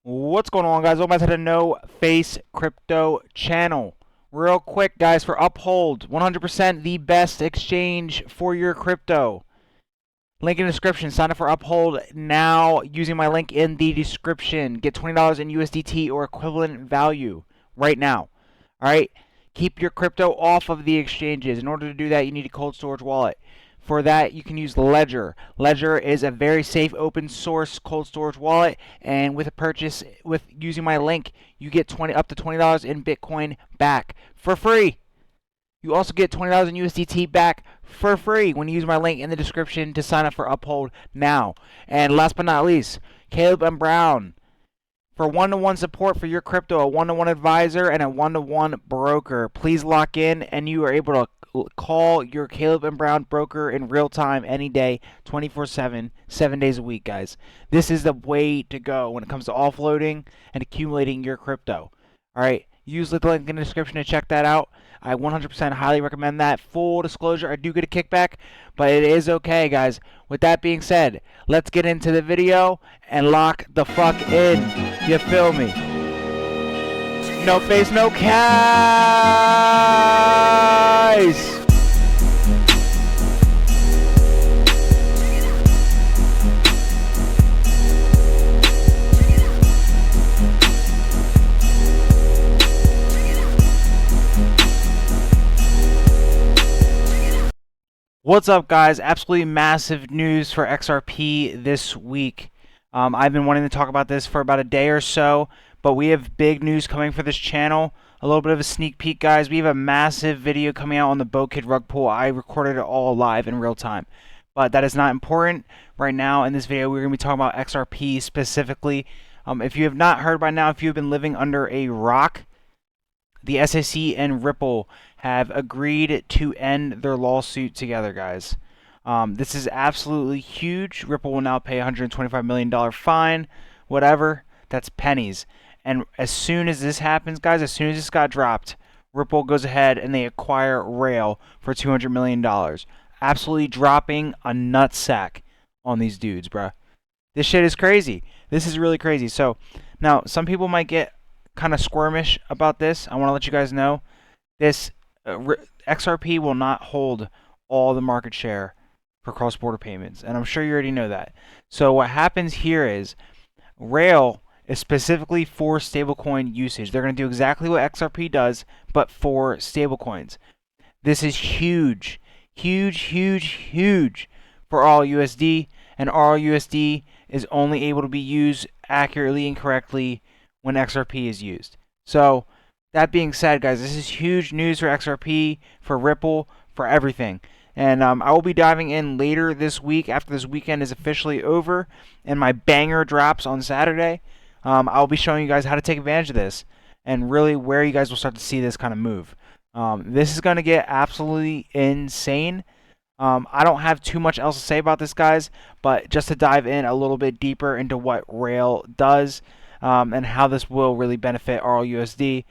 What's going on, guys? Welcome back to the NoFaceCrypto channel. Real quick, guys, for Uphold, 100% the best exchange for your crypto. Link in the description. Sign up for Uphold now using my link in the description. Get $20 in USDT or equivalent value right now. All right? Keep your crypto off of the exchanges. In order to do that, you need a cold storage wallet. For that, you can use Ledger. Ledger is a very safe open source cold storage wallet, and with a purchase with using my link, you get up to $20 in Bitcoin back for free. You also get $20 in USDT back for free when you use my link in the description to sign up for Uphold now. And last but not least, Caleb and Brown. For one-to-one support for your crypto, a one-to-one advisor and a one-to-one broker. Please lock in, and you are able to call your Caleb and Brown broker in real time any day, 24/7, 7 days a week, guys. This is the way to go when it comes to offloading and accumulating your crypto. All right, use the link in the description to check that out. I 100% highly recommend that. Full disclosure, I do get a kickback, but it is okay, guys. With that being said, let's get into the video and lock the fuck in. You feel me? No face, no guys. What's up, guys? Absolutely massive news for XRP this week. I've been wanting to talk about this for about a day or so, but we have big news coming for this channel. A little bit of a sneak peek, guys. We have a massive video coming out on the BoKid rug pull. I recorded it all live in real time, but that is not important right now. In this video, we're going to be talking about XRP specifically. If you have not heard by now, if you've been living under a rock, the SEC and Ripple have agreed to end their lawsuit together, guys. This is absolutely huge. Ripple will now pay a $125 million fine, whatever. That's pennies. And as soon as this happens, guys, as soon as this got dropped, Ripple goes ahead and they acquire Rail for $200 million. Absolutely dropping a nutsack on these dudes, bruh. This shit is crazy. This is really crazy. So, now, some people might get kind of squirmish about this. I want to let you guys know this XRP will not hold all the market share for cross-border payments, and I'm sure you already know that. So what happens here is Rail is specifically for stablecoin usage. They're going to do exactly what XRP does, but for stablecoins. This is huge, huge, huge, huge for RLUSD, and RLUSD is only able to be used accurately and correctly when XRP is used. So that being said, guys, this is huge news for XRP, for Ripple, for everything. And I will be diving in later this week after this weekend is officially over and my banger drops on Saturday. I'll be showing you guys how to take advantage of this and really where you guys will start to see this kind of move. This is going to get absolutely insane. I don't have too much else to say about this, guys, but just to dive in a little bit deeper into what Rail does and how this will really benefit RLUSD.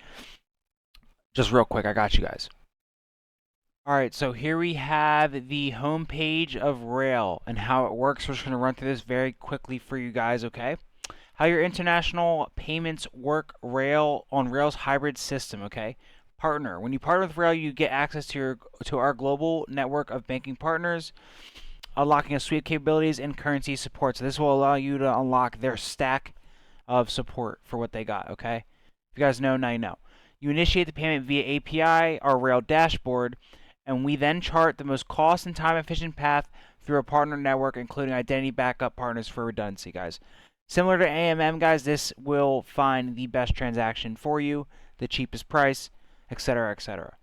Just real quick, I got you guys. Alright, so here we have the home page of Rail and how it works. We're just going to run through this very quickly for you guys, okay? How your international payments work on Rail's hybrid system, okay? Partner. When you partner with Rail, you get access to our global network of banking partners, unlocking a suite of capabilities and currency support. So this will allow you to unlock their stack of support for what they got, okay? If you guys know, now you know. You initiate the payment via API, our Rail dashboard, and we then chart the most cost and time efficient path through a partner network, including identity backup partners for redundancy, guys. Similar to AMM, guys, this will find the best transaction for you, the cheapest price, etc., etc.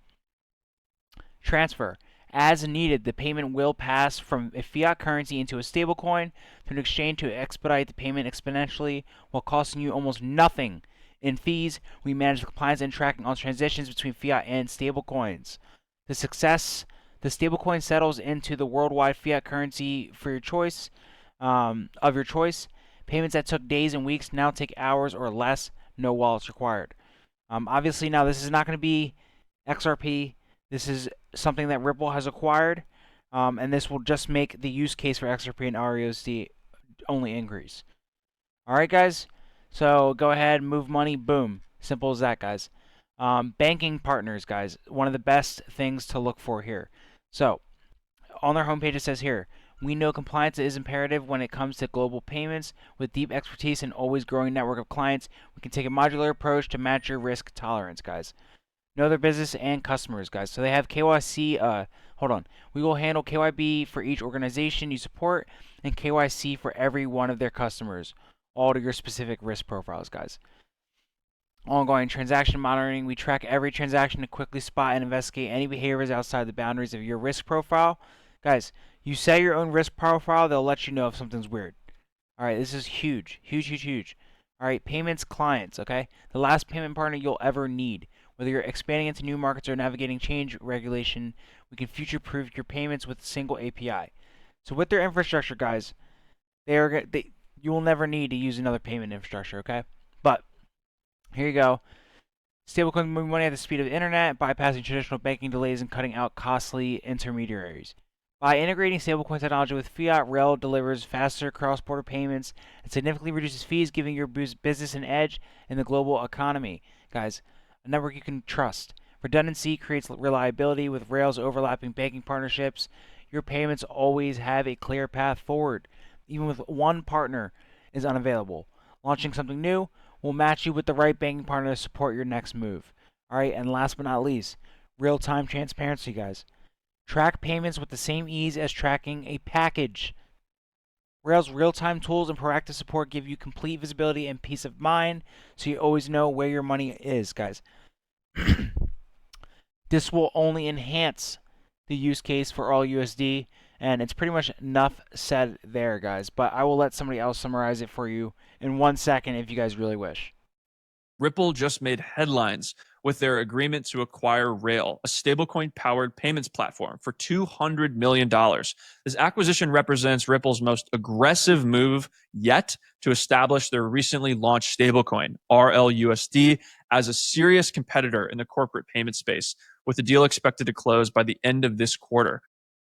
Transfer. As needed, the payment will pass from a fiat currency into a stablecoin to an exchange to expedite the payment exponentially while costing you almost nothing in fees. We manage the compliance and tracking on transitions between fiat and stablecoins. The stablecoin settles into the worldwide fiat currency for your choice, of your choice. Payments that took days and weeks now take hours or less. No wallets required. Obviously, now this is not going to be XRP. This is something that Ripple has acquired, and this will just make the use case for XRP and REOC only increase. All right, guys. So go ahead, move money, boom. Simple as that, guys. Banking partners, guys, one of the best things to look for here. So on their homepage it says here, we know compliance is imperative when it comes to global payments. With deep expertise and always growing network of clients, we can take a modular approach to match your risk tolerance, guys. Know their business and customers, guys. So they have KYC. Hold on. We will handle KYB for each organization you support and KYC for every one of their customers, all to your specific risk profiles, guys. Ongoing transaction monitoring. We track every transaction to quickly spot and investigate any behaviors outside the boundaries of your risk profile. Guys, you set your own risk profile, they'll let you know if something's weird. All right, this is huge, huge, huge, huge. All right, payments clients, okay? The last payment partner you'll ever need. Whether you're expanding into new markets or navigating change regulation, we can future-proof your payments with a single API. So with their infrastructure, guys, you will never need to use another payment infrastructure, okay? But here you go. Stablecoin moving money at the speed of the internet, bypassing traditional banking delays and cutting out costly intermediaries. By integrating stablecoin technology with fiat, Rail delivers faster cross-border payments and significantly reduces fees, giving your business an edge in the global economy. Guys, a network you can trust. Redundancy creates reliability. With Rail's overlapping banking partnerships, your payments always have a clear path forward, even with one partner is unavailable. Launching something new will match you with the right banking partner to support your next move. All right, and last but not least, real-time transparency, guys. Track payments with the same ease as tracking a package. Rail's real-time tools and proactive support give you complete visibility and peace of mind, so you always know where your money is, guys. This will only enhance the use case for all USD, and it's pretty much enough said there, guys. But I will let somebody else summarize it for you in 1 second if you guys really wish. Ripple just made headlines with their agreement to acquire Rail, a stablecoin-powered payments platform, for $200 million. This acquisition represents Ripple's most aggressive move yet to establish their recently launched stablecoin, RLUSD, as a serious competitor in the corporate payment space, with the deal expected to close by the end of this quarter.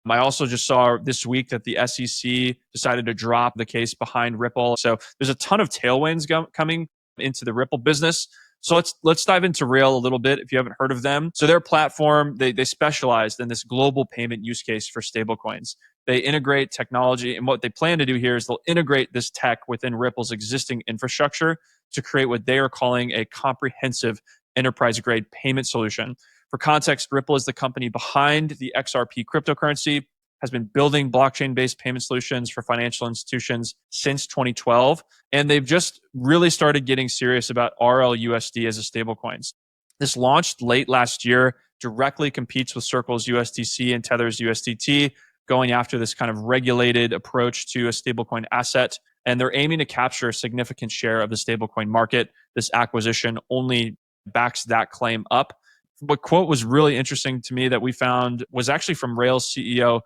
I also just saw this week that the SEC decided to drop the case behind Ripple. So there's a ton of tailwinds coming into the Ripple business. So let's dive into Rail a little bit if you haven't heard of them. So their platform, they specialized in this global payment use case for stablecoins. They integrate technology, and what they plan to do here is they'll integrate this tech within Ripple's existing infrastructure to create what they are calling a comprehensive enterprise-grade payment solution. For context, Ripple is the company behind the XRP cryptocurrency, has been building blockchain-based payment solutions for financial institutions since 2012, and they've just really started getting serious about RLUSD as a stablecoins. This launched late last year, directly competes with Circle's USDC and Tether's USDT, going after this kind of regulated approach to a stablecoin asset, and they're aiming to capture a significant share of the stablecoin market. This acquisition only backs that claim up. What quote was really interesting to me that we found was actually from Rail's CEO,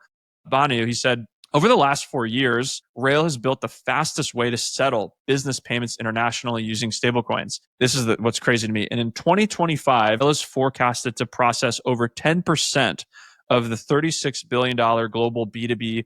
Banu. He said, over the last 4 years, Rail has built the fastest way to settle business payments internationally using stablecoins. This is what's crazy to me. And in 2025, Rail is forecasted to process over 10% of the $36 billion global B2B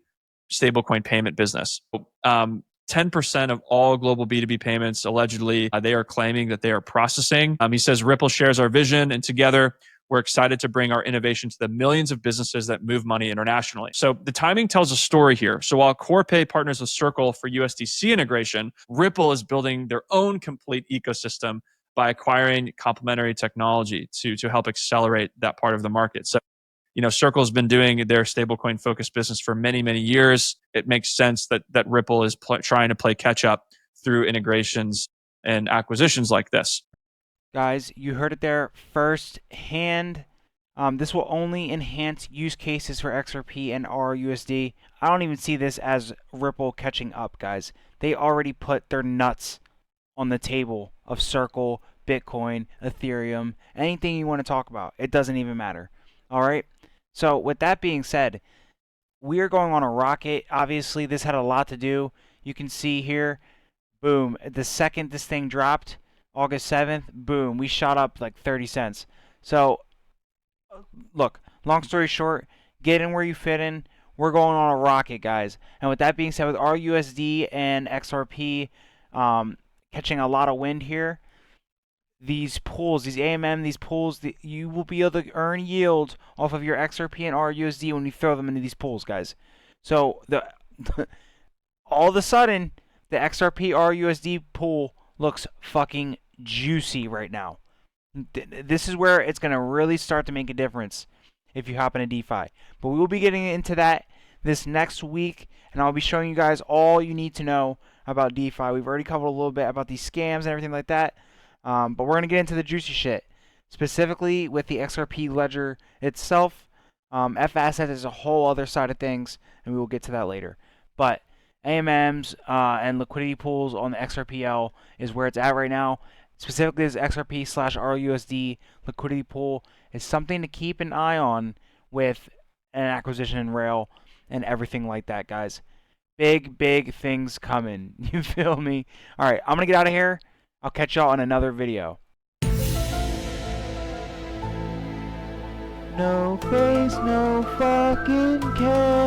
stablecoin payment business. 10% of all global B2B payments, allegedly, they are claiming that they are processing. He says, Ripple shares our vision, and together, we're excited to bring our innovation to the millions of businesses that move money internationally. So the timing tells a story here. So while Corpay partners with Circle for USDC integration, Ripple is building their own complete ecosystem by acquiring complementary technology to help accelerate that part of the market. So, Circle's been doing their stablecoin focused business for many, many years. It makes sense that Ripple is trying to play catch up through integrations and acquisitions like this. Guys, you heard it there first hand. This will only enhance use cases for XRP and RUSD. I don't even see this as Ripple catching up, guys. They already put their nuts on the table of Circle, Bitcoin, Ethereum, anything you want to talk about. It doesn't even matter. All right? So with that being said, we are going on a rocket. Obviously, this had a lot to do. You can see here, boom, the second this thing dropped, August 7th, boom, we shot up like 30 cents. So, look, long story short, get in where you fit in. We're going on a rocket, guys. And with that being said, with RUSD and XRP, catching a lot of wind here. These pools, these AMM, these pools, you will be able to earn yield off of your XRP and RUSD when you throw them into these pools, guys. So all of a sudden, the XRP RUSD pool looks fucking juicy right now. This is where it's going to really start to make a difference if you hop into DeFi. But we will be getting into that this next week, and I'll be showing you guys all you need to know about DeFi. We've already covered a little bit about these scams and everything like that, but we're going to get into the juicy shit, specifically with the XRP ledger itself. F assets is a whole other side of things, and we will get to that later. But AMMs and liquidity pools on the XRPL is where it's at right now. Specifically, this XRP/RUSD liquidity pool is something to keep an eye on with an acquisition in Rail and everything like that, guys. Big things coming. You feel me? All right, I'm going to get out of here. I'll catch y'all in another video. No face, no fucking care.